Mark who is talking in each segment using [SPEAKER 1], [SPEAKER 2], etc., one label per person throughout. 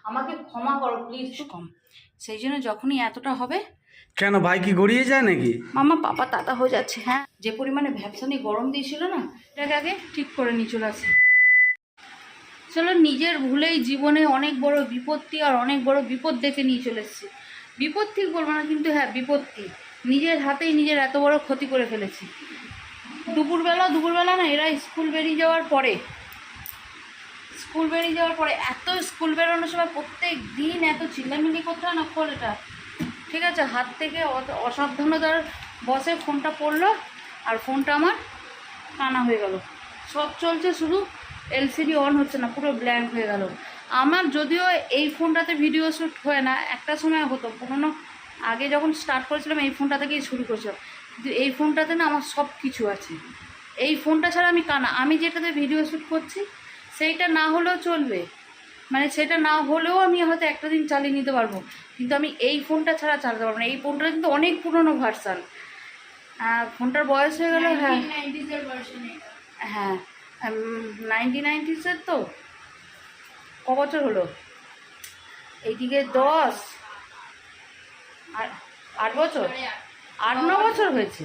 [SPEAKER 1] আমাকে ক্ষমা করো প্লিজ। কম সেই জন্য যখনই এতটা হবে।
[SPEAKER 2] কেন ভাই কি গড়িয়ে যায় নাকি?
[SPEAKER 1] মামা পাপা তাতা হয়ে যাচ্ছে। হ্যাঁ, যে পরিমাণে ভ্যাপসানি গরম দিয়েছিল না, এটাকে আগে ঠিক করে নিয়ে চলে আসি। চলো, নিজের ভুলেই জীবনে অনেক বড় বিপত্তি আর অনেক বড় বিপদ দেখে নিয়ে চলে এসেছি। বিপদ ঠিক বলবো না, কিন্তু হ্যাঁ বিপত্তি। নিজের হাতেই নিজের এত বড় ক্ষতি করে ফেলেছি। দুপুরবেলা না, এরা স্কুল বেরিয়ে যাওয়ার পরে এত স্কুল বেরোনোর সময় প্রত্যেক দিন এত চিল্লামিল্লি করতে হয় না, খোল এটা, ঠিক আছে? হাত থেকে অসাবধানতার বসে ফোনটা পড়লো আর ফোনটা আমার টানা হয়ে গেল। সব চলছে, শুধু এলসিডি অন হচ্ছে না, পুরো ব্ল্যাঙ্ক হয়ে গেল। আমার যদিও এই ফোনটাতে ভিডিও শ্যুট হয় না, একটা সময় হতো, পুরোনো আগে যখন স্টার্ট করেছিলাম এই ফোনটা থেকেই শুরু করেছিলাম, কিন্তু এই ফোনটাতে না আমার সব কিছু আছে। এই ফোনটা ছাড়া আমি কানা। আমি যেটাতে ভিডিও শ্যুট করছি সেইটা না হলেও চলবে, মানে সেটা না হলেও আমি হয়তো একটা দিন চালিয়ে নিতে পারবো, কিন্তু আমি এই ফোনটা ছাড়া চালাতে পারবো না। এই ফোনটা কিন্তু অনেক পুরনো ভার্সান, ফোনটার বয়স হয়ে গেল। হ্যাঁ হ্যাঁ, 1990s তো ক বছর হলো? এইদিকে 10 আর 8 বছর, 8-9 বছর হয়েছে।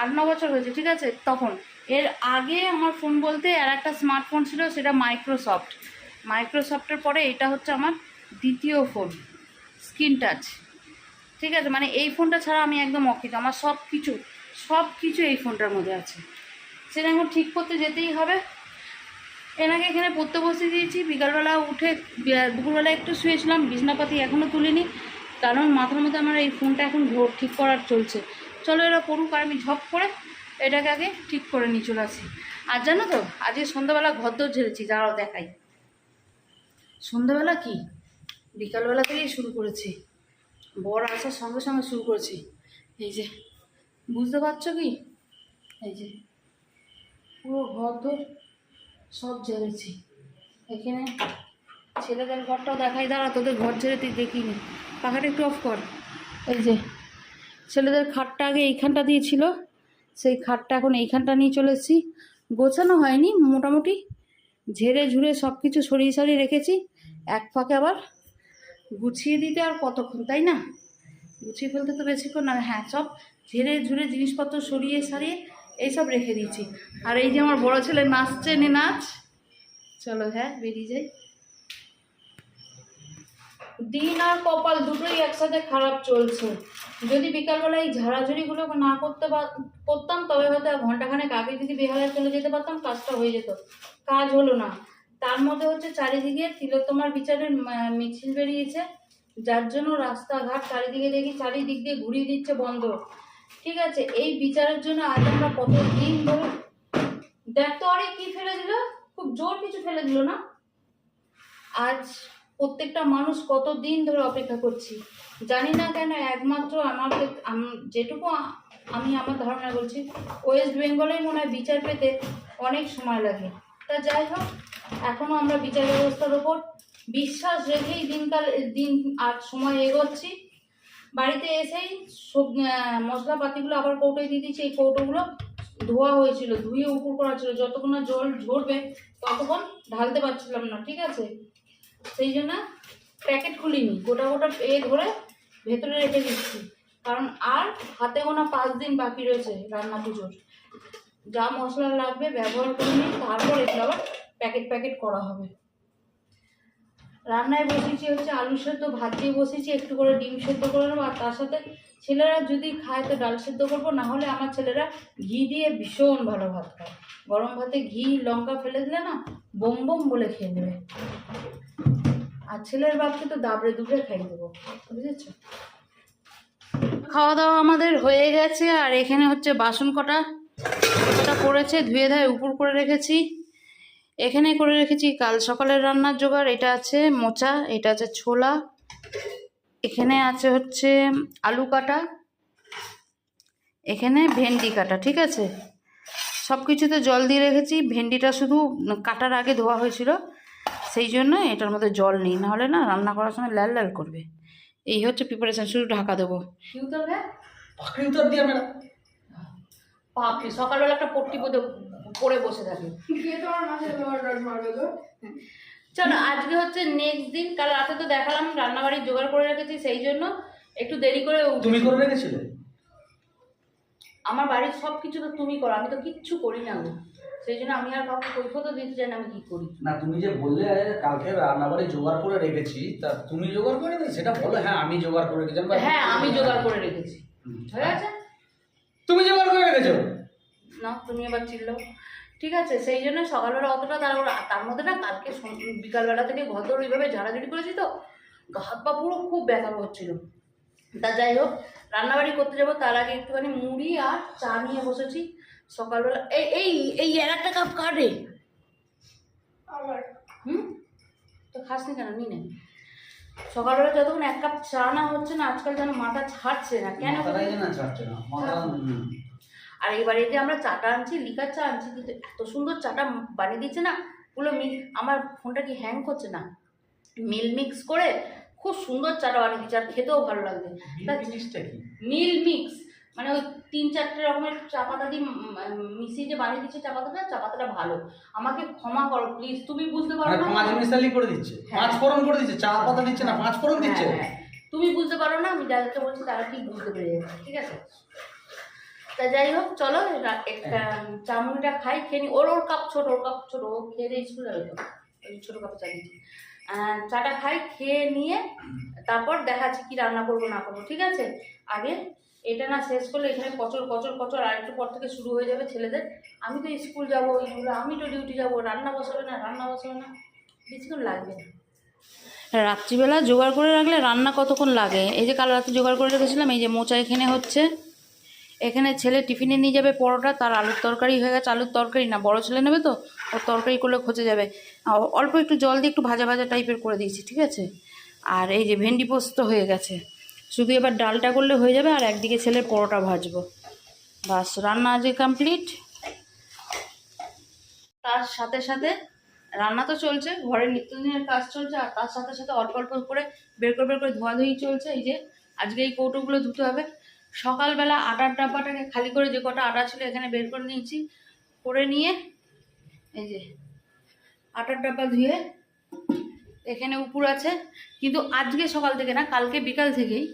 [SPEAKER 1] 8-9 বছর হয়েছে, ঠিক আছে? তখন এর আগে আমার ফোন বলতে আর একটা স্মার্টফোন ছিল, সেটা মাইক্রোসফটের পরে এটা হচ্ছে আমার দ্বিতীয় ফোন, স্ক্রিন টাচ, ঠিক আছে? মানে এই ফোনটা ছাড়া আমি একদম অকৃত। আমার সব কিছু এই ফোনটার মধ্যে আছে। সেটা এখন ঠিক করতে যেতেই হবে। এনাকে এখানে পড়তে বসে দিয়েছি। বিকালবেলা উঠে দুপুরবেলা একটু শুয়েছিলাম, বিছনাপাতি এখনও তুলিনি, কারণ মাথার মধ্যে আমার এই ফোনটা এখন ঠিক করার চলছে। চলো এরা পড়ুক আর আমি ঝপ করে এটাকে আগে ঠিক করে নিয়ে চলে আসি। আর জানো তো, আজকে সন্ধ্যাবেলা ঘরদোর ঝেড়েছি, দাঁড়াও দেখাই। সন্ধ্যাবেলা কি বিকালবেলা থেকেই শুরু করেছি, বর আসার সঙ্গে সঙ্গে শুরু করেছি। এই যে বুঝতে পারছো কি, এই যে পুরো ঘরদোর সব ঝেড়েছি। এখানে ছেলেদের ঘরটাও দেখাই, দাঁড়া, তোদের ঘর ঝেড়ে তুই দেখিনি, পাখাটা একটু অফ কর। এই যে ছেলেদের খাটটা আগে এইখানটা দিয়েছিল, সেই খাটটা এখন এইখানটা নিয়ে চলে এসেছি। গোছানো হয়নি, মোটামুটি ঝেড়ে ঝুড়ে সব কিছু সরিয়ে সারিয়ে রেখেছি। এক ফাঁকে আবার গুছিয়ে দিতে আর কতক্ষণ, তাই না? গুছিয়ে ফেলতে তো বেশিক্ষণ না। হ্যাঁ, সব ঝেড়ে ঝুড়ে জিনিসপত্র সরিয়ে সারিয়ে এইসব রেখে দিয়েছি। আর এই যে আমার বড় ছেলে নাচছে, নাচ, চলো হ্যাঁ বেরিয়ে যাই। দিন আর কপাল দুটোই একসাথে খারাপ চলছে। যদি বিকালবেলা এই ঝাড়াঝুড়িগুলো না করতাম, তবে হয়তো ঘন্টাখানেক আগে যদি বেহালায় চলে যেতে পারতাম, কাজটা হয়ে যেত। কাজ হলো না। তার মধ্যে হচ্ছে চারিদিকে তিলোত্তমার বিচারের মিছিল বেরিয়েছে, যার জন্য রাস্তাঘাট চারিদিকে দেখি চারিদিক দিয়ে ঘুরিয়ে দিচ্ছে বন্ধ, ঠিক আছে? এই বিচারের জন্য আজ আমরা কতদিন ধরে, দেখ তো আরে কি ফেলে দিল, খুব জোর কিছু ফেলে দিল না? আজ প্রত্যেকটা মানুষ কতদিন ধরে অপেক্ষা করছি, জানি না কেন। একমাত্র আমাদের যেটুকু আমি আমার ধারণা বলছি, ওয়েস্ট বেঙ্গলেই মনে হয় বিচার পেতে অনেক সময় লাগে। তা যাই হোক, এখনও আমরা বিচার ব্যবস্থার ওপর বিশ্বাস রেখেই দিন আর সময় এগোচ্ছি। বাড়িতে এসেই সব মশলাপাতিগুলো আবার কৌটোয় দিয়ে দিচ্ছি। এই কৌটোগুলো ধোয়া হয়েছিল, ধুয়ে উপর করা ছিল, যতক্ষণ না জল ঝরবে ততক্ষণ ঢালতে পারছিলাম না, ঠিক আছে? সেই জন্য প্যাকেট খুলিনি, গোটা গোটা ধরে ভেতরে রেখে দিচ্ছি, কারণ আর হাতে গোনা 5 দিন বাকি রয়েছে রান্না পুজোর। যা মশলা লাগবে ব্যবহার করে নিই, তারপর এগুলো আবার প্যাকেট করা হবে। রান্নায় বসেছি হচ্ছে আলু সেদ্ধ, ভাত দিয়ে বসেছি, একটু করে ডিম সেদ্ধ করে নেবো। আর তার সাথে ছেলেরা যদি খায় তো ডাল সেদ্ধ করবো, না হলে আমার ছেলেরা ঘি দিয়ে ভীষণ ভালো ভাত খায়। গরম ভাতে ঘি লঙ্কা ফেলে দিলে না বোম বোম বলে খেয়ে নেবে। আর ছেলের বাপকে তো দাবড়ে দুবড়ে খাইয়ে দেবো, বুঝেছ? খাওয়া দাওয়া আমাদের হয়ে গেছে। আর এখানে হচ্ছে বাসন কটা পড়েছে, ধুয়ে ধায়ে উপর করে রেখেছি। এখানে করে রেখেছি কাল সকালের রান্নার জোগাড়। এটা আছে মোচা, এটা আছে ছোলা, এখানে আছে হচ্ছে আলু কাটা, এখানে ভেন্ডি কাটা, ঠিক আছে? সব কিছুতে জল দিয়ে রেখেছি। ভেন্ডিটা শুধু কাটার আগে ধোয়া হয়েছিল, সেই জন্য এটার মধ্যে জল নেই, নাহলে না রান্না করার সময় লাল লাল করবে। এই হচ্ছে প্রিপারেশন, শুধু ঢাকা দেবো। সকালবেলা একটা পট্টি পড়ে বসে থাকে। চলো আজকে হচ্ছে নেক্সট দিন, কাল রাতে তো দেখালাম রান্নাবাড়ি জোগাড় করে রেখেছি, সেই জন্য একটু দেরি করে
[SPEAKER 2] তুমি করে রেখেছিলে?
[SPEAKER 1] আমার বাড়ির সব কিছু তো তুমি করো, আমি তো কিচ্ছু করি না গো, সেই জন্য আমি আর কাউকে কৈফিয়ত দিতে চাই না আমি কি করি।
[SPEAKER 2] না তুমি যে বললে কালকে রান্নাবাড়ি জোগাড় করে রেখেছি, তা তুমি জোগাড় করে রেখেছি সেটা বলো। হ্যাঁ আমি জোগাড় করে রেখেছি।
[SPEAKER 1] হ্যাঁ আমি জোগাড় করে রেখেছি, হয়ে আছে।
[SPEAKER 2] তুমি জোগাড় করে রেখেছো
[SPEAKER 1] না তুমি এবার চিল্লো, ঠিক আছে। সেই জন্য সকালবেলা অতটা তার মধ্যে না কালকে বিকালবেলা থেকে ঘর ওইভাবে ঝাড়াঝাড়ি করেছি তো, হাত পা পুরো খুব ব্যথা করছিল। তা যাই হোক, রান্নাবাড়ি করতে যাবো তার আগে একটুখানি মুড়ি আর চা নিয়ে বসেছি সকালবেলা। এই এই এই একটা কাপ কাটে তো খাস নি কেন, নি নেই সকালবেলা যতক্ষণ এক কাপ চা না হচ্ছে না, আজকাল যেন মাথা ছাড়ছে না কেন। আর এই বাড়িতে আমরা চাটা আনছি, লিকার চা আনছি, কিন্তু এত সুন্দর চাটা বানিয়ে দিচ্ছে না পুরো আমার ফোনটা কি হ্যাং করছে না, মিল মিক্স করে খুব সুন্দর চাটা বানিয়ে দিচ্ছে, আর খেতেও ভালো লাগবে। মিল মিক্স মানে ওই 3-4টে রকমের চা পাতা দিয়ে মিশিয়ে যে বানিয়ে দিচ্ছে চা পাতাটা ভালো। আমাকে ক্ষমা করো প্লিজ, তুমি বুঝতে পারো না।
[SPEAKER 2] পাঁচ মিশালি করে দিচ্ছে, পাঁচ ফোড়ন করে দিচ্ছে, চা পাতা দিচ্ছে না, পাঁচ ফোড়ন দিচ্ছে।
[SPEAKER 1] তুমি বুঝতে পারো না, আমি যাদেরকে বলছি তারা ঠিক বুঝতে পেরে যাবে, ঠিক আছে। তা যাই হোক চলো একটা চামড়িটা খাই, খেয়ে নি। ওর কাপ ছোট, ও খেয়ে দিয়ে স্কুল যাবে তো, ওই ছোটো কাপে চা দিচ্ছি। চাটা খাই, খেয়ে নিয়ে তারপর দেখাচ্ছি কি রান্না করবো না করবো, ঠিক আছে। আগে এটা না শেষ করলে এখানে কচর আর একটু পর থেকে শুরু হয়ে যাবে ছেলেদের। আমি তো স্কুল যাবো, আমি তো ডিউটি যাবো, রান্না বসাবে না বেশিক্ষণ লাগবে না। রাত্রিবেলা জোগাড় করে রাখলে রান্না কতক্ষণ লাগে। এই যে কাল রাতে জোগাড় করে রেখেছিলাম, এই যে মোচা এখানে হচ্ছে, এখানে ছেলে টিফিনে নিয়ে যাবে পরোটা, তার আলুর তরকারি হয়ে গেছে। আলুর তরকারি না, বড় ছেলে নেবে তো, ওর তরকারি করলে খচে যাবে। অল্প একটু জল দিয়ে একটু ভাজা টাইপের করে দিয়েছি, ঠিক আছে। আর এই যে ভেন্ডি পোস্ত হয়ে গেছে, শুধু এবার ডালটা করলে হয়ে যাবে। আর একদিকে ছেলের পরোটা ভাজবো, বাস রান্না আজকে কমপ্লিট। তার সাথে সাথে রান্না তো চলছে, ঘরের নিত্যদিনের কাজ চলছে, আর তার সাথে সাথে অল্প অল্প করে বের করে ধোয়াধুয়ি চলছে। এই যে আজকে এই কৌটোগুলো ধুতে হবে। সকালবেলা আটার ডাব্বাটাকে খালি করে যে কটা আটা ছিল এখানে বের করে নিয়েছি, করে নিয়ে এই যে আটার ডাব্বা ধুয়ে এখানে উপর আছে। কিন্তু আজকে সকাল থেকে না, কালকে বিকাল থেকেই,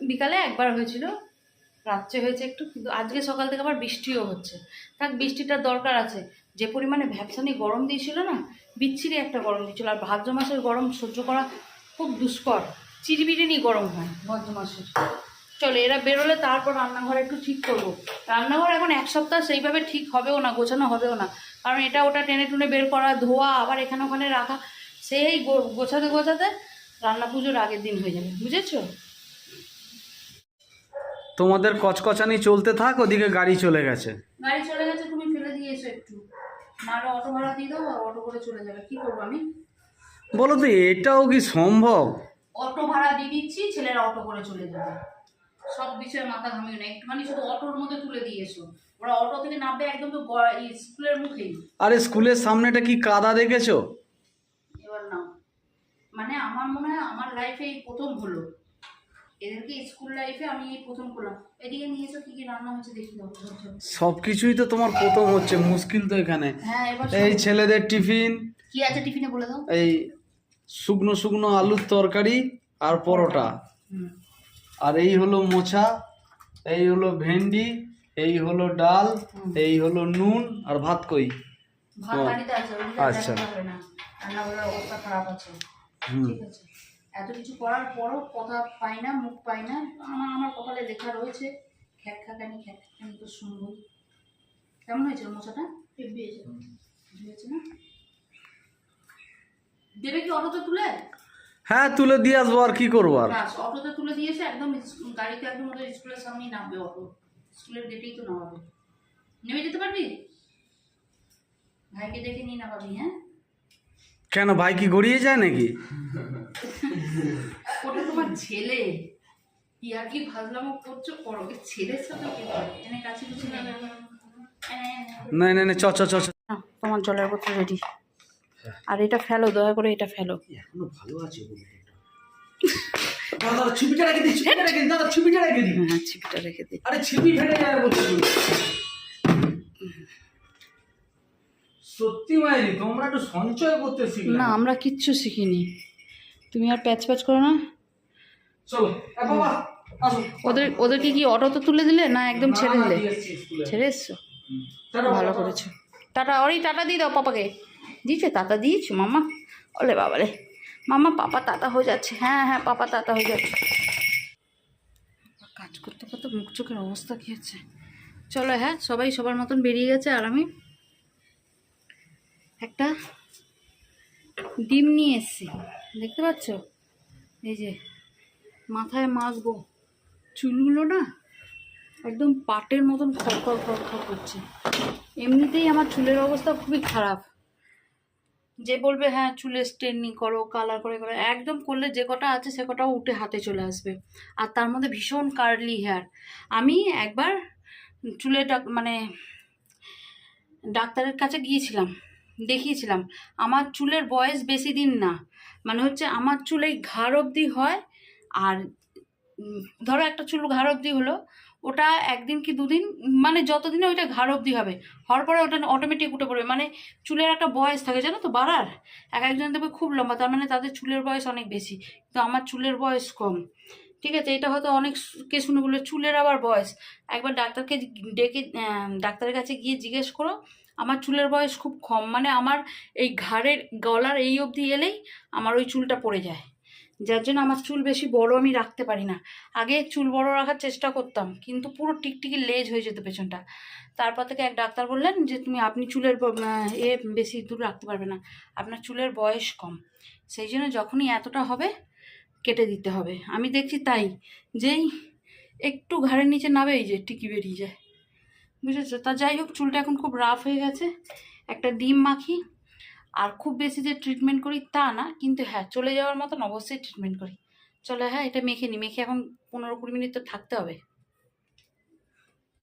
[SPEAKER 1] বিকালে একবার হয়েছিল, রাত্রে হয়েছে একটু, কিন্তু আজকে সকাল থেকে আবার বৃষ্টিও হচ্ছে। থাক, বৃষ্টিটার দরকার আছে। যে পরিমাণে ভ্যাপসানি গরম দিয়েছিল না, বিচ্ছিরি একটা গরম দিয়েছিল। আর ভাদ্র মাসের গরম সহ্য করা খুব দুষ্কর, চিরবিরিনি গরম হয় ভাদ্র মাসের। চলো এরা বেরোলে তারপর রান্নাঘর একটু ঠিক করবো। রান্নাঘর এখন এক সপ্তাহ সেইভাবে ঠিক হবেও না, গোছানো হবেও না, কারণ এটা ওটা টেনে টুনে বের করা, ধোয়া, আবার এখানে ওখানে রাখা, সেই গোছাতে রান্না পুজোর আগের দিন হয়ে যাবে, বুঝেছো।
[SPEAKER 2] তোমাদের কচকচানি চলতে থাক, ওদিকে গাড়ি চলে গেছে।
[SPEAKER 1] তুমি ফেলে দিয়ে এসো একটু, নাহলে অটো ভাড়া দিয়ে দাও, আর অটো করে চলে যাবে। কি করবো আমি
[SPEAKER 2] বলো তো, এটাও কি সম্ভব?
[SPEAKER 1] অটো ভাড়া দিয়ে দিচ্ছি, ছেলেরা অটো করে চলে যাবে। সব বিষয়ে মাথা ঘামিও না, একটুখানি শুধু অটোর মধ্যে তুলে দিয়ে এসো। ওরা অটো থেকে নামবে একদম তো স্কুলের মুখেই।
[SPEAKER 2] আরে স্কুলের সামনেটা কি কাদা দেখেছো?
[SPEAKER 1] এবার নাও, মানে আমার মনে হয় আমার লাইফে এই প্রথম হলো, এদেরকে স্কুল লাইফে আমি এই প্রথম করলাম। এদিকে নিয়ে এসো, কি কি রান্না হচ্ছে দেখি দাও।
[SPEAKER 2] সব কিছুই তো তোমার প্রথম হচ্ছে, মুশকিল তো এখানে।
[SPEAKER 1] হ্যাঁ এবার
[SPEAKER 2] এই ছেলেদের টিফিন
[SPEAKER 1] কি আছে, টিফিনে বলে দাও।
[SPEAKER 2] এই শুকনো আলুর তরকারি আর পরোটা, আর এই হলো মোচা, এই হলো ভেন্ডি, এই হলো ডাল, এই হলো নুন, আর ভাত কই। আচ্ছা
[SPEAKER 1] রান্নাঘরের অবস্থা খারাপ আছে, ঠিক আছে। এত কিছু করার পরও কথা পাই না, মুখ পাই না। আমার কপালে লেখা রয়েছে খ্যাক খাকানি তো শুনবই। কেমন হয়েছে মোচাটা? হয়েছে না? দেবে কি অটোতে তুলে?
[SPEAKER 2] হ্যাঁ তুলে দিয়ে আসবো, আর কি করবো। আর
[SPEAKER 1] অটোতে তুলে দিয়েছে, একদম গাড়িতে একদম ওদের স্কুলের সামনেই নামবে অটো, স্কুলের গেটেই তো নামাবে। নেমে যেতে পারবি? ভাইকে দেখে নিয়ে নামাবি। হ্যাঁ
[SPEAKER 2] কেন, ভাই কি গড়িয়ে যায় নাকি?
[SPEAKER 1] ওটা তোমার ছেলে, কি আর কি ভাজলামো করছো, করো। ছেলের সাথে কি করে এনে কাছে কিছু না।
[SPEAKER 2] চ
[SPEAKER 1] তোমার জলের বোতল রেডি। আর এটা ফেলো, দয়া করে এটা ফেলো।
[SPEAKER 2] এখনো ভালো আছে দাদা, ছিপিটা রেখে দিই, দাদা ছিপিটা রেখে দিই।
[SPEAKER 1] হ্যাঁ ছিপিটা রেখে দিই।
[SPEAKER 2] আরে ছিপি ফেটে যায় বলছি। সত্যি মাইরি তোমরা একটু সঞ্চয় করতে শিখলে
[SPEAKER 1] না আমরা কিচ্ছু শিখিনি, তুমি আর প্যাচ প্যাচ করো না।
[SPEAKER 2] চলো বাবা আসো।
[SPEAKER 1] ওদেরকে কি অটোতে তুলে দিলে না একদম ছেড়ে
[SPEAKER 2] না,
[SPEAKER 1] দিলে?
[SPEAKER 2] দিয়ে এসছি স্কুলে।
[SPEAKER 1] ছেড়ে এসছো,
[SPEAKER 2] টাটা,
[SPEAKER 1] ভালো
[SPEAKER 2] টাটা।
[SPEAKER 1] করেছো। টাটা, ওরই টাটা দিয়ে দাও পাপাকে। দিয়েছো টাটা দিয়েছো মামা? ওলে বাবালে মামা, পাপা তাতা হয়ে যাচ্ছে। হ্যাঁ হ্যাঁ পাপা তাতা হয়ে যাচ্ছে। কাজ করতে করতে মুখ চোখের অবস্থা কী হচ্ছে। চলো হ্যাঁ, সবাই সবার মতন বেরিয়ে গেছে, আর আমি একটা ডিম নিয়ে এসেছি, দেখতে পাচ্ছ? এই যে মাথায় মাখবো, চুলগুলো না একদম পাটের মতন খড়খড় খড়খড় করছে। এমনিতেই আমার চুলের অবস্থা খুবই খারাপ। যে বলবে হ্যাঁ চুলে স্ট্রেটনিং করো, কালার করে করো, একদম করলে যে কটা আছে সে কটাও উঠে হাতে চলে আসবে, আর তার মধ্যে ভীষণ কার্লি হেয়ার। আমি একবার চুলের মানে ডাক্তারের কাছে গিয়েছিলাম, দেখিয়েছিলাম। আমার চুলের বয়স বেশি দিন না, মানে হচ্ছে আমার চুল এই ঘাড় অবধি হয়, আর ধরো একটা চুল ঘাড় অবধি হলো, ওটা একদিন কি দুদিন, মানে যতদিনে ওইটা ঘাড় অবধি হবে, হওয়ার পরে ওটা অটোমেটিক উঠে পড়বে। মানে চুলের একটা বয়স থাকে জানো তো বাড়ার, একজন দেখবে খুব লম্বা, তার মানে তাদের চুলের বয়স অনেক বেশি, তো আমার চুলের বয়স কম। ঠিক আছে, এটা হয়তো অনেককে শুনে বলে চুলের আবার বয়স। একবার ডাক্তারকে ডেকে ডাক্তারের কাছে গিয়ে জিজ্ঞেস করো, আমার চুলের বয়স খুব কম, মানে আমার এই ঘাড়ের গলার এই অবধি এলেই আমার ওই চুলটা পড়ে যায়, যার জন্য আমার চুল বেশি বড় আমি রাখতে পারি না। আগে চুল বড় রাখার চেষ্টা করতাম, কিন্তু পুরো টিকটিকি লেজ হয়ে যেত পেছনটা। তারপর থেকে এক ডাক্তার বললেন যে আপনি চুলের বেশি দূর রাখতে পারবে না, আপনার চুলের বয়স কম, সেই জন্য যখনই এতটা হবে কেটে দিতে হবে। আমি দেখছি তাই, যেই একটু ঘাড়ের নিচে নাবে এই যে টিকি বেরিয়ে যায়, বুঝেছো? তা যাই হোক, চুলটা এখন খুব রাফ হয়ে গেছে। একটা ডিম মাখি, আর খুব বেশি যে ট্রিটমেন্ট করি তা না, কিন্তু হ্যাঁ চলে যাওয়ার মতন অবশ্যই ট্রিটমেন্ট করি। চলো হ্যাঁ, এটা মেখে নিই, মেখে এখন 15-20 মিনিট তো থাকতে হবে।